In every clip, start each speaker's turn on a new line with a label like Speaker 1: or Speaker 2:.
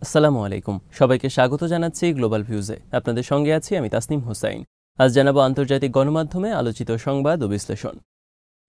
Speaker 1: আসসালামু আলাইকুম। সবাইকে স্বাগত জানাচ্ছি গ্লোবাল ভিউজে। আপনাদের সঙ্গে আছি আমি তাসনিম হোসাইন। আজ জানাবো আন্তর্জাতিক গণমাধ্যমে আলোচিত সংবাদ ও বিশ্লেষণ।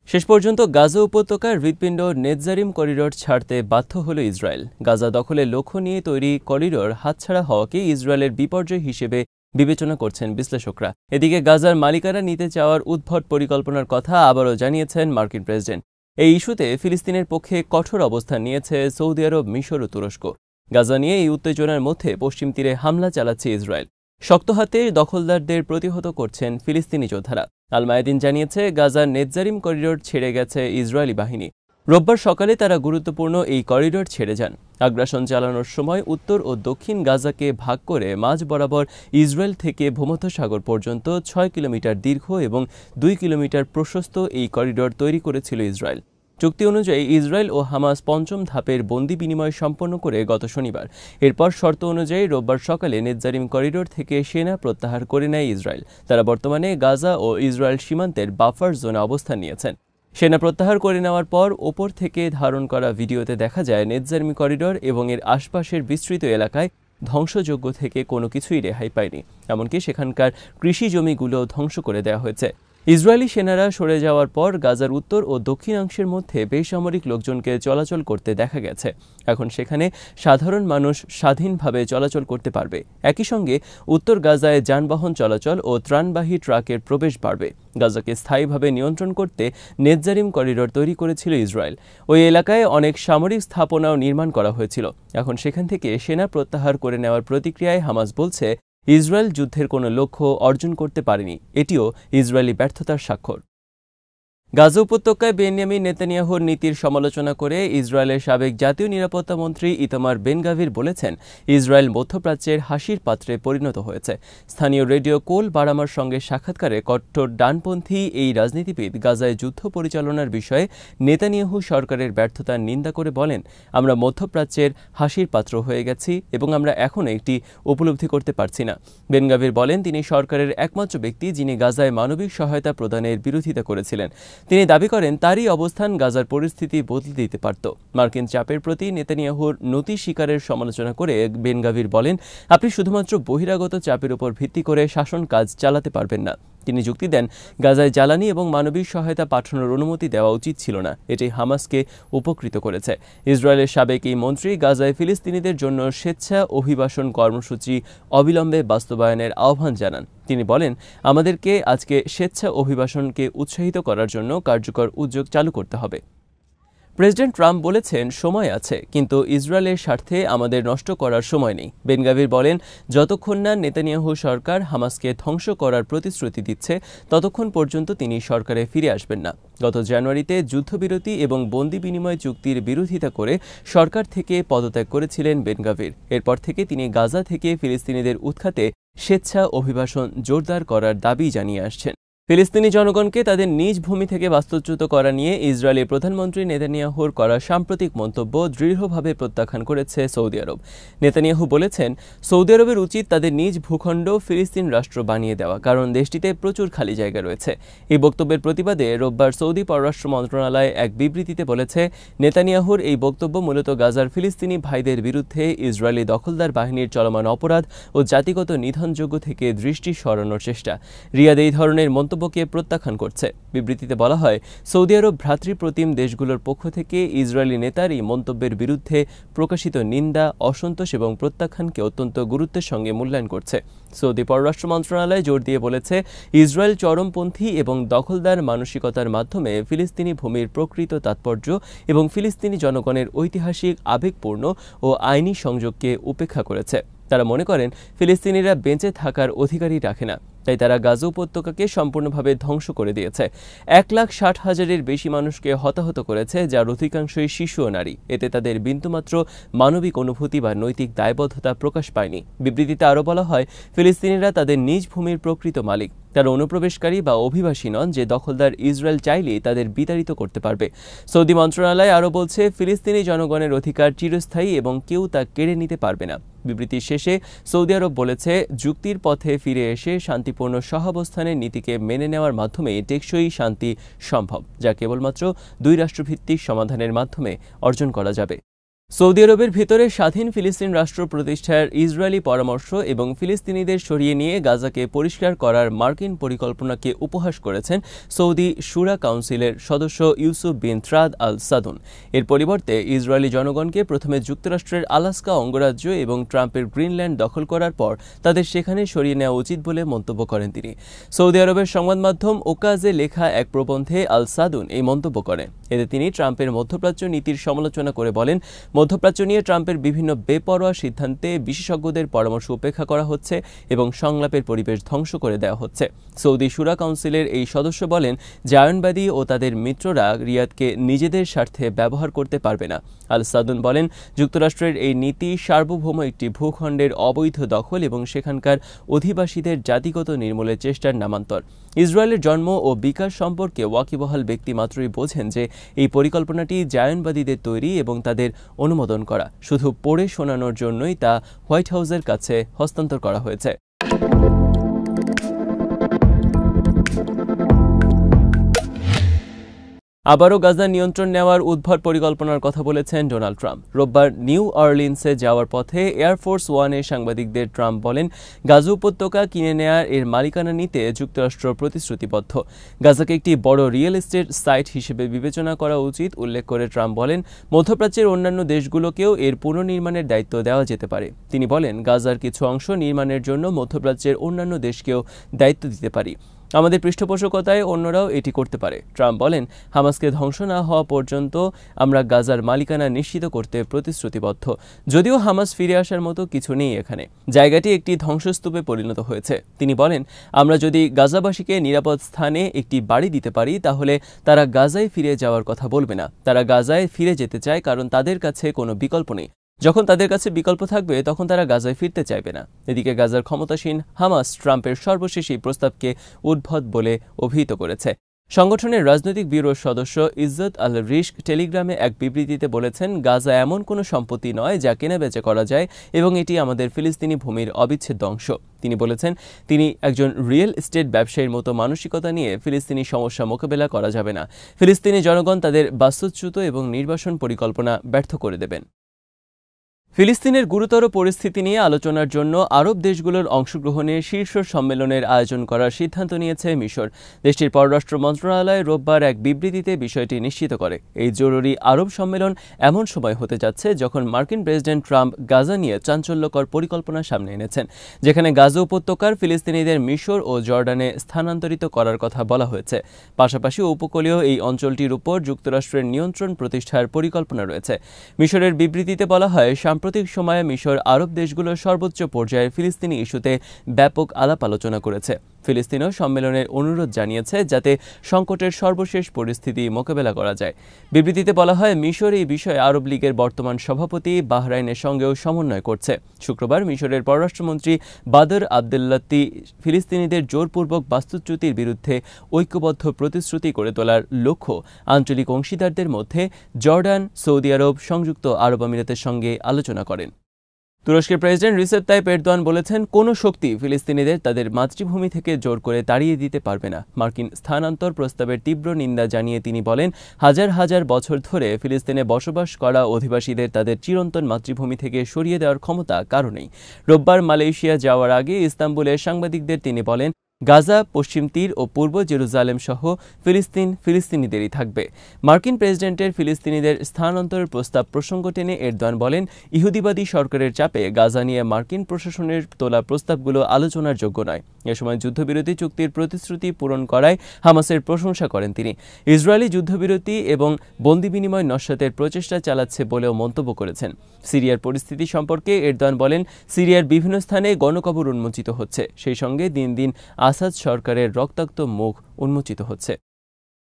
Speaker 1: শেষ পর্যন্ত গাজা উপত্যকার হৃৎপিণ্ড নেতজারিম করিডোর ছাড়তে বাধ্য হল ইসরায়েল। গাজা দখলের লক্ষ্য নিয়ে তৈরি করিডোর হাতছাড়া হওয়াকে ইসরায়েলের বিপর্যয় হিসেবে বিবেচনা করছেন বিশ্লেষকরা। এদিকে গাজার মালিকানা নিতে চাওয়ার উদ্ভট পরিকল্পনার কথা আবারও জানিয়েছেন মার্কিন প্রেসিডেন্ট। এই ইস্যুতে ফিলিস্তিনের পক্ষে কঠোর অবস্থান নিয়েছে সৌদি আরব, মিশর ও তুরস্ক। গাজা নিয়ে এই উত্তেজনার মধ্যে পশ্চিম তীরে হামলা চালাচ্ছে ইসরায়েল। শক্ত হাতে দখলদারদের প্রতিহত করছেন ফিলিস্তিনি যোদ্ধারা। আল মায়াদিন জানিয়েছে, গাজার নেতজারিম করিডোর ছেড়ে গেছে ইসরায়েলি বাহিনী। রোববার সকালে তারা গুরুত্বপূর্ণ এই করিডোর ছেড়ে যান। আগ্রাসন চালানোর সময় উত্তর ও দক্ষিণ গাজাকে ভাগ করে মাঝ বরাবর ইসরায়েল থেকে ভূমধ্যসাগর পর্যন্ত ৬ কিলোমিটার দীর্ঘ এবং ২ কিলোমিটার প্রশস্ত এই করিডোর তৈরি করেছিল ইসরায়েল। চুক্তি অনুযায়ী ইসরায়েল ও হামাস পঞ্চম ধাপের বন্দি বিনিময় সম্পন্ন করে গত শনিবার। এরপর শর্ত অনুযায়ী রোববার সকালে নেতজারিম করিডোর থেকে সেনা প্রত্যাহার করে নেয় ইসরায়েল। তারা বর্তমানে গাজা ও ইসরায়েল সীমান্তের বাফার জোনে অবস্থান নিয়েছেন। সেনা প্রত্যাহার করে নেওয়ার পর ওপর থেকে ধারণ করা ভিডিওতে দেখা যায় নেতজারিম করিডোর এবং এর আশপাশের বিস্তৃত এলাকায় ধ্বংসযোগ্য থেকে কোনো কিছুই রেহাই পায়নি। এমনকি সেখানকার কৃষি জমিগুলো ধ্বংস করে দেওয়া হয়েছে। ইসরায়েলি সেনারা সরে যাওয়ার পর গাজার উত্তর ও দক্ষিণাংশের মধ্যে বেসামরিক লোকজনকে চলাচল করতে দেখা গেছে। এখন সেখানে সাধারণ মানুষ স্বাধীনভাবে চলাচল করতে পারবে। একই সঙ্গে উত্তর গাজায় যানবাহন চলাচল ও ত্রাণবাহী ট্রাকের প্রবেশ বাড়বে। গাজাকে স্থায়ীভাবে নিয়ন্ত্রণ করতে নেতজারিম করিডোর তৈরি করেছিল ইসরায়েল। ওই এলাকায় অনেক সামরিক স্থাপনাও নির্মাণ করা হয়েছিল। এখন সেখান থেকে সেনা প্রত্যাহার করে নেওয়ার প্রতিক্রিয়ায় হামাস বলছে, ইসরায়েল যুদ্ধের কোনো লক্ষ্য অর্জন করতে পারেনি। এটিও ইসরায়েলি ব্যর্থতার স্বাক্ষর। গাজা উপত্যকায় বেনিয়ামিন নেতানিয়াহুর নীতির সমালোচনা করে ইসরায়েলের সাবেক জাতীয় নিরাপত্তা মন্ত্রী ইতামার বেন গাভির বলেছেন, ইসরায়েল মধ্যপ্রাচ্যের হাসির পাত্রে পরিণত হয়েছে। স্থানীয় রেডিও কোল বারামার সঙ্গে সাক্ষাৎকারে কট্টর ডানপন্থী এই রাজনীতিবিদ গাজায় যুদ্ধ পরিচালনার বিষয়ে নেতানিয়াহু সরকারের ব্যর্থতার নিন্দা করে বলেন, আমরা মধ্যপ্রাচ্যের হাসির পাত্র হয়ে গেছি এবং আমরা এখনও একটি উপলব্ধি করতে পারছি না। বেন গাভির বলেন, তিনি সরকারের একমাত্র ব্যক্তি যিনি গাজায় মানবিক সহায়তা প্রদানের বিরোধিতা করেছিলেন। তিনি দাবি করেন, তারই অবস্থান গাজার পরিস্থিতি বদলে দিতে পারত। মার্কিন চাপের প্রতি নেতানিয়াহুর নতি স্বীকারের সমালোচনা করে বেন গাভির বলেন, আপনি শুধুমাত্র বহিরাগত চাপের উপর ভিত্তি করে শাসন কাজ চালাতে পারবেন না। তিনি যুক্তি দেন, গাজায় জ্বালানি এবং মানবিক সহায়তা পাঠানোর অনুমতি দেওয়া উচিত ছিল না। এটি হামাসকে উপকৃত করেছে। ইসরায়েলের সাবেক এই মন্ত্রী গাজায় ফিলিস্তিনিদের জন্য স্বেচ্ছা অভিবাসন কর্মসূচি অবিলম্বে বাস্তবায়নের আহ্বান জানান। তিনি বলেন, আমাদেরকে আজকে স্বেচ্ছা অভিবাসনকে উৎসাহিত করার জন্য কার্যকর উদ্যোগ চালু করতে হবে। প্রেসিডেন্ট ট্রাম্প বলেছেন, সময় আছে, কিন্তু ইসরায়েলের স্বার্থে আমাদের নষ্ট করার সময় নেই। বেন গাভির বলেন, যতক্ষণ না নেতানিয়াহু সরকার হামাসকে ধ্বংস করার প্রতিশ্রুতি দিচ্ছে ততক্ষণ পর্যন্ত তিনি সরকারে ফিরে আসবেন না। গত জানুয়ারিতে যুদ্ধবিরতি এবং বন্দি বিনিময় চুক্তির বিরোধিতা করে সরকার থেকে পদত্যাগ করেছিলেন বেন গাভির। এরপর থেকে তিনি গাজা থেকে ফিলিস্তিনিদের উৎখাতে স্বেচ্ছা অভিবাসন জোরদার করার দাবি জানিয়ে আসছেন। ফিলিস্তিনি জনগণকে তাদের নিজ ভূমি থেকে বাস্তুচ্যুত করা নিয়ে ইসরায়েলি প্রধানমন্ত্রী নেতানিয়াহুর করা সাম্প্রতিক মন্তব্য দৃঢ়ভাবে প্রত্যাখ্যান করেছে সৌদি আরব। নেতানিয়াহু বলেছেন, সৌদি আরবের উচিত তাদের নিজ ভূখণ্ড ফিলিস্তিন রাষ্ট্র বানিয়ে দেওয়া, কারণ দেশটিতে প্রচুর খালি জায়গা রয়েছে। এই বক্তব্যের প্রতিবাদে রোববার সৌদি পররাষ্ট্র মন্ত্রণালয় এক বিবৃতিতে বলেছে, নেতানিয়াহুর এই বক্তব্য মূলত গাজার ফিলিস্তিনি ভাইদের বিরুদ্ধে ইসরায়েলি দখলদার বাহিনীর চলমান অপরাধ ও জাতিগত নিধনযোগ্য থেকে দৃষ্টি সরানোর চেষ্টা। রিয়াদ এই ধরনের মন্তব্যকে প্রত্যাখ্যান করছে। বিবৃতিতে বলা হয়, সৌদি আরব ভ্রাতৃপ্রতিম দেশগুলোর পক্ষ থেকে ইসরায়েলি নেতার এই মন্তব্যের বিরুদ্ধে প্রকাশিত নিন্দা, অসন্তোষ এবং প্রত্যাখ্যানকে অত্যন্ত গুরুত্বের সঙ্গে মূল্যায়ন করছে। সৌদি পররাষ্ট্র মন্ত্রণালয় জোর দিয়ে বলেছে, ইসরায়েল চরমপন্থী এবং দখলদার মানসিকতার মাধ্যমে ফিলিস্তিনি ভূমির প্রকৃত তাৎপর্য এবং ফিলিস্তিনি জনগণের ঐতিহাসিক, আবেগপূর্ণ ও আইনি সংযোগকে উপেক্ষা করেছে। তারা মনে করেন, ফিলিস্তিনিরা বেঁচে থাকার অধিকারই রাখে না, তাই তারা গাজা উপত্যকাকে সম্পূর্ণভাবে ধ্বংস করে দিয়েছে। 1,60,000-এর বেশি মানুষকে হতাহত করেছে, যার অধিকাংশই শিশু ও নারী। এতে তাদের বিন্দুমাত্র মানবিক অনুভূতি বা নৈতিক দায়বদ্ধতা প্রকাশ পায়নি। বিবৃতিতে আরও বলা হয়, ফিলিস্তিনিরা তাদের নিজ ভূমির প্রকৃত মালিক। তারা অনুপ্রবেশকারী বা অভিবাসী নন, যে দখলদার ইসরায়েল চাইলেই তাদের বিতাড়িত করতে পারবে। সৌদি মন্ত্রণালয় আরও বলছে, ফিলিস্তিনি জনগণের অধিকার চিরস্থায়ী এবং কেউ তা কেড়ে নিতে পারবে না। বিবৃতির শেষে সৌদি আরব বলেছে, যুক্তির পথে ফিরে এসে শান্তিপূর্ণ সহাবস্থানের নীতিকে মেনে নেওয়ার মাধ্যমে টেকসই শান্তি সম্ভব, যা কেবলমাত্র দুই রাষ্ট্রভিত্তিক সমাধানের মাধ্যমে অর্জন করা যাবে। সৌদি আরবের ভিতরে স্বাধীন ফিলিস্তিন রাষ্ট্র প্রতিষ্ঠার ইসরায়েলি পরামর্শ এবং ফিলিস্তিনিদের সরিয়ে নিয়ে গাজাকে পরিষ্কার করার মার্কিন পরিকল্পনাকে উপহাস করেছেন সৌদি শুরা কাউন্সিলের সদস্য ইউসুফ বিন ত্রাদ আল সাদুন। এর পরিবর্তে ইসরায়েলি জনগণকে প্রথমে যুক্তরাষ্ট্রের আলাস্কা অঙ্গরাজ্য এবং ট্রাম্পের গ্রিনল্যান্ড দখল করার পর তাদের সেখানে সরিয়ে নেওয়া উচিত বলে মন্তব্য করেন তিনি। সৌদি আরবের সংবাদ মাধ্যম ওকাজে লেখা এক প্রবন্ধে আল সাদুন এই মন্তব্য করেন। এতে তিনি ট্রাম্পের মধ্যপ্রাচ্য নীতির সমালোচনা করে বলেন, মধ্যপ্রাচ্য নিয়ে ট্রাম্পের বিভিন্ন বেপরোয়া সিদ্ধান্তে বিশেষজ্ঞদের পরামর্শ উপেক্ষা করা হচ্ছে এবং সংলাপের পরিবেশ ধ্বংস করে দেওয়া হচ্ছে। সৌদি শুরা কাউন্সিলের এই সদস্য বলেন, জায়নবাদী ও তাদের মিত্ররা রিয়াদকে নিজেদের স্বার্থে ব্যবহার করতে পারবে না। আল সাদুন বলেন, যুক্তরাষ্ট্রের এই নীতি সার্বভৌম একটি ভূখণ্ডের অবৈধ দখল এবং সেখানকার অধিবাসীদের জাতিগত নির্মূলের চেষ্টার নামান্তর। ইসরায়েলের জন্ম ও বিকাশ সম্পর্কে ওয়াকিবহাল ব্যক্তি মাত্রই বোঝেন যে এই পরিকল্পনাটি জায়নবাদীদের তৈরি এবং তাদের অনুমোদন করা। শুধু পড়ে শোনানোর জন্যই তা হোয়াইট হাউসের কাছে হস্তান্তর করা হয়েছে। আবারও গাজা নিয়ন্ত্রণ নেওয়ার উদ্ভট পরিকল্পনার কথা বলেছেন ডোনাল্ড ট্রাম্প। রোববার নিউ অরলিন্সে যাওয়ার পথে এয়ারফোর্স ওয়ানে সাংবাদিকদের ট্রাম্প বলেন, গাজা উপত্যকা কিনে নেয়ার এর মালিকানা নিতে যুক্তরাষ্ট্র প্রতিশ্রুতিবদ্ধ। গাজাকে একটি বড় রিয়েল এস্টেট সাইট হিসেবে বিবেচনা করা উচিত উল্লেখ করে ট্রাম্প বলেন, মধ্যপ্রাচ্যের অন্যান্য দেশগুলোকেও এর পুনর্নির্মাণের দায়িত্ব দেওয়া যেতে পারে। তিনি বলেন, গাজার কিছু অংশ নির্মাণের জন্য মধ্যপ্রাচ্যের অন্যান্য দেশকেও দায়িত্ব দিতে পারি। আমাদের পৃষ্ঠপোষকতায় অন্যরাও এটি করতে পারে। ট্রাম্প বলেন, হামাসকে ধ্বংস না হওয়া পর্যন্ত আমরা গাজার মালিকানা নিশ্চিত করতে প্রতিশ্রুতিবদ্ধ। যদিও হামাস ফিরে আসার মতো কিছু নেই এখানে, জায়গাটি একটি ধ্বংসস্তূপে পরিণত হয়েছে। তিনি বলেন, আমরা যদি গাজাবাসীকে নিরাপদ স্থানে একটি বাড়ি দিতে পারি তাহলে তারা গাজায় ফিরে যাওয়ার কথা বলবে না। তারা গাজায় ফিরে যেতে চায় কারণ তাদের কাছে কোনো বিকল্প নেই। যখন তাদের কাছে বিকল্প থাকবে তখন তারা গাজায় ফিরতে চাইবে না। এদিকে গাজার ক্ষমতাসীন হামাস ট্রাম্পের সর্বশেষ এই প্রস্তাবকে উদ্ভট বলে অভিহিত করেছে। সংগঠনের রাজনৈতিক ব্যুরোর সদস্য ইজ্জত আল রিস্ক টেলিগ্রামে এক বিবৃতিতে বলেছেন, গাজা এমন কোনো সম্পত্তি নয় যা কেনাবেচা করা যায় এবং এটি আমাদের ফিলিস্তিনি ভূমির অবিচ্ছেদ্য অংশ। তিনি বলেছেন, তিনি একজন রিয়েল এস্টেট ব্যবসায়ীর মতো মানসিকতা নিয়ে ফিলিস্তিনি সমস্যা মোকাবেলা করা যাবে না। ফিলিস্তিনি জনগণ তাদের বাস্তুচ্যুত এবং নির্বাসন পরিকল্পনা ব্যর্থ করে দেবেন। ফিলিস্তিনের গুরুতর পরিস্থিতি নিয়ে আলোচনার জন্য আরব দেশগুলোর অংশগ্রহণে শীর্ষ সম্মেলনের আয়োজন করার সিদ্ধান্ত নিয়েছে মিশর। দেশটির পররাষ্ট্র মন্ত্রণালয় রোববার এক বিবৃতিতে বিষয়টি নিশ্চিত করে। এই জরুরি আরব সম্মেলন এমন সময় হতে যাচ্ছে যখন মার্কিন প্রেসিডেন্ট ট্রাম্প গাজা নিয়ে চাঞ্চল্যকর পরিকল্পনা সামনে এনেছেন, যেখানে গাজা উপত্যকার ফিলিস্তিনিদের মিশর ও জর্ডানে স্থানান্তরিত করার কথা বলা হয়েছে। পাশাপাশি উপকূলীয় এই অঞ্চলটির উপর যুক্তরাষ্ট্রের নিয়ন্ত্রণ প্রতিষ্ঠার পরিকল্পনা রয়েছে। মিশরের বিবৃতিতে বলা হয়, সাম্প্রতিক সময়ে মিশর আরব দেশগুলোর সর্বোচ্চ পর্যায়ে ফিলিস্তিনি ইস্যুতে ব্যাপক আলাপ আলোচনা করেছে। ফিলিস্তিনও সম্মেলনের অনুরোধ জানিয়েছে যাতে সংকটের সর্বশেষ পরিস্থিতি মোকাবেলা করা যায়। বিবৃতিতে বলা হয়, মিশর এই বিষয়ে আরব লীগের বর্তমান সভাপতি বাহরাইনের সঙ্গেও সমন্বয় করছে। শুক্রবার মিশরের পররাষ্ট্রমন্ত্রী বাদর আবদেল্লাতি ফিলিস্তিনিদের জোরপূর্বক বাস্তুচ্যুতির বিরুদ্ধে ঐক্যবদ্ধ প্রতিশ্রুতি করে তোলার লক্ষ্য আঞ্চলিক অংশীদারদের মধ্যে জর্ডান, সৌদি আরব, সংযুক্ত আরব আমিরাতের সঙ্গে আলোচনা করেন। তুরস্কের প্রেসিডেন্ট রিসেপ তাইপ এরদোয়ান বলেছেন, কোনো শক্তি ফিলিস্তিনিদের তাদের মাতৃভূমি থেকে জোর করে তাড়িয়ে দিতে পারবে না। মার্কিন স্থানান্তর প্রস্তাবের তীব্র নিন্দা জানিয়ে তিনি বলেন, হাজার হাজার বছর ধরে ফিলিস্তিনে বসবাস করা অধিবাসীদের তাদের চিরন্তন মাতৃভূমি থেকে সরিয়ে দেওয়ার ক্ষমতা কারণেই। রোববার মালয়েশিয়া যাওয়ার আগে ইস্তাম্বুলে সাংবাদিকদের তিনি বলেন, গাজা, পশ্চিম তীর ও পূর্ব জেরুজালেম সহ ফিলিস্তিনিদেরই থাকবে। মার্কিন প্রেসিডেন্টের ফিলিস্তিনিদের স্থানান্তরের প্রস্তাব প্রসঙ্গ টেনে এরদোয়ান বলেন, ইহুদিবাদী সরকারের চাপে গাজা নিয়ে মার্কিন প্রশাসনের তোলা প্রস্তাবগুলো আলোচনার যোগ্য নয়। এ সময় যুদ্ধবিরতি চুক্তির প্রতিশ্রুতি পূরণ করায় হামাসের প্রশংসা করেন তিনি। ইসরায়েলি যুদ্ধবিরতি এবং বন্দি বিনিময় নস্যাতের প্রচেষ্টা চালাচ্ছে বলেও মন্তব্য করেছেন। সিরিয়ার পরিস্থিতি সম্পর্কে এরদোয়ান বলেন, সিরিয়ার বিভিন্ন স্থানে গণকবর উন্মোচিত হচ্ছে, সেই সঙ্গে দিন দিন আসাদ সরকারের রক্তাক্ত মুখ উন্মোচিত হচ্ছে।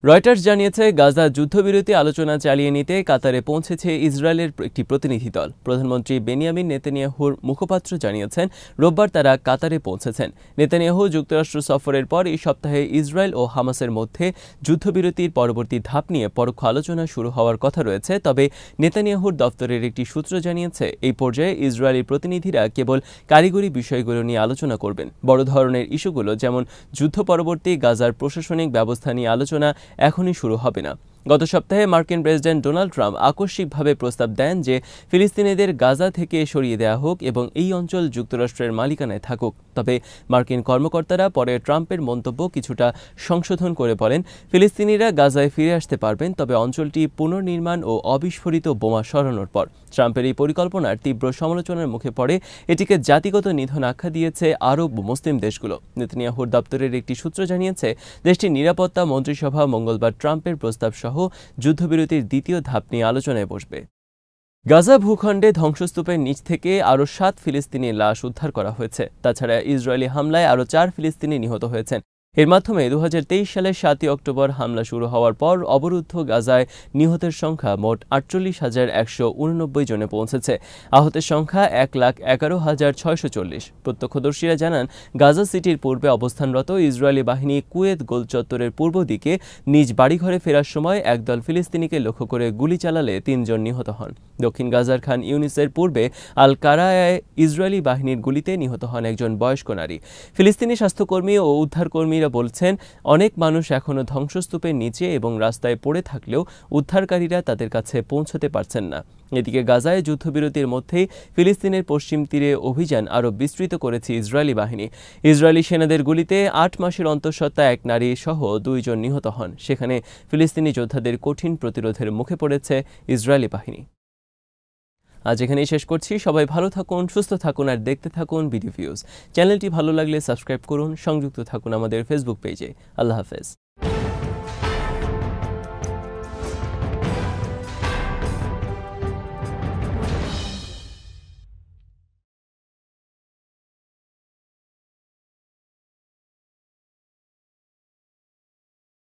Speaker 1: রয়টার্স জানিয়েছে, গাজা যুদ্ধবিরতি আলোচনা চালিয়ে নিতে কাতারে পৌঁছেছে ইসরায়েলের একটি প্রতিনিধি দল। প্রধানমন্ত্রী বেনিয়ামিন নেতানিয়াহুর মুখপাত্র জানিয়েছেন, রোববার তারা কাতারে পৌঁছেছেন। নেতানিয়াহু যুক্তরাষ্ট্র সফরের পর এই সপ্তাহে ইসরায়েল ও হামাসের মধ্যে যুদ্ধবিরতির পরবর্তী ধাপ নিয়ে পরোক্ষ আলোচনা শুরু হওয়ার কথা রয়েছে। তবে নেতানিয়াহুর দফতরের একটি সূত্র জানিয়েছে, এই পর্যায়ে ইসরায়েলি প্রতিনিধিরা কেবল কারিগরি বিষয়গুলো নিয়ে আলোচনা করবেন। বড় ধরনের ইস্যুগুলো যেমন যুদ্ধ পরবর্তী গাজার প্রশাসনিক ব্যবস্থা নিয়ে আলোচনা এখনই শুরু হবে না। গত সপ্তাহে মার্কিন প্রেসিডেন্ট ডোনাল্ড ট্রাম্প আকস্মিকভাবে প্রস্তাব দেন যে ফিলিস্তিনিদের গাজা থেকে সরিয়ে দেওয়া হোক এবং এই অঞ্চল যুক্তরাষ্ট্রের মালিকানায় থাকুক। তবে মার্কিন কর্মকর্তারা পরে ট্রাম্পের মন্তব্য কিছুটা সংশোধন করে বলেন, ফিলিস্তিনিরা গাজায় ফিরে আসতে পারবেন, তবে অঞ্চলটি পুনর্নির্মাণ ও অবিস্ফোরিত বোমা সরানোর পর। ট্রাম্পের এই পরিকল্পনার তীব্র সমালোচনার মুখে পড়ে এটিকে জাতিগত নিধন আখ্যা দিয়েছে আরব ও মুসলিম দেশগুলো। নেতানিয়াহুর দপ্তরের একটি সূত্র জানিয়েছে, দেশটির নিরাপত্তা মন্ত্রিসভা মঙ্গলবার ট্রাম্পের প্রস্তাব সহ যুদ্ধবিরতির দ্বিতীয় ধাপ নিয়ে আলোচনায় বসবে। গাজা ভূখণ্ডে ধ্বংসস্তূপের নিচ থেকে আরও 7 ফিলিস্তিনি লাশ উদ্ধার করা হয়েছে। তাছাড়া ইসরায়েলি হামলায় আরও 4 ফিলিস্তিনি নিহত হয়েছেন। এর মাধ্যমে 2023 সালের 7 অক্টোবর হামলা শুরু হওয়ার পর অবরুদ্ধ গাজায় নিহতের সংখ্যা মোট 48,189 জনে পৌঁছেছে। আহতের সংখ্যা 1,11,640। প্রত্যক্ষদর্শীরা জানান, গাজা সিটির পূর্বে অবস্থানরত ইসরায়েলি বাহিনী কুয়েত গোল চত্বরের পূর্ব দিকে নিজ বাড়িঘরে ফেরার সময় একদল ফিলিস্তিনিকে লক্ষ্য করে গুলি চালালে 3 জন নিহত হন। দক্ষিণ গাজার খান ইউনিসের পূর্বে আল কারায়ায় ইসরায়েলি বাহিনীর গুলিতে নিহত হন একজন বয়স্ক নারী। ফিলিস্তিনি স্বাস্থ্যকর্মী ও উদ্ধারকর্মীরা বলছেন, অনেক মানুষ এখনও ধ্বংসস্তূপের নিচে এবং রাস্তায় পড়ে থাকলেও উদ্ধারকারীরা তাদের কাছে পৌঁছতে পারছেন না। এদিকে গাজায় যুদ্ধবিরতির মধ্যেই ফিলিস্তিনের পশ্চিম তীরে অভিযান আরও বিস্তৃত করেছে ইসরায়েলি বাহিনী। ইসরায়েলি সেনাদের গুলিতে 8 মাসের অন্তঃসত্ত্বা এক নারী সহ 2 জন নিহত হন। সেখানে ফিলিস্তিনি যোদ্ধাদের কঠিন প্রতিরোধের মুখে পড়েছে ইসরায়েলি বাহিনী। আজ এখানেই শেষ করছি। সবাই ভালো থাকুন, সুস্থ থাকুন আর দেখতে থাকুন বিডি ভিউজ। চ্যানেলটি ভালো লাগলে সাবস্ক্রাইব করুন, সংযুক্ত থাকুন আমাদের ফেসবুক পেজে। আল্লাহ হাফেজ।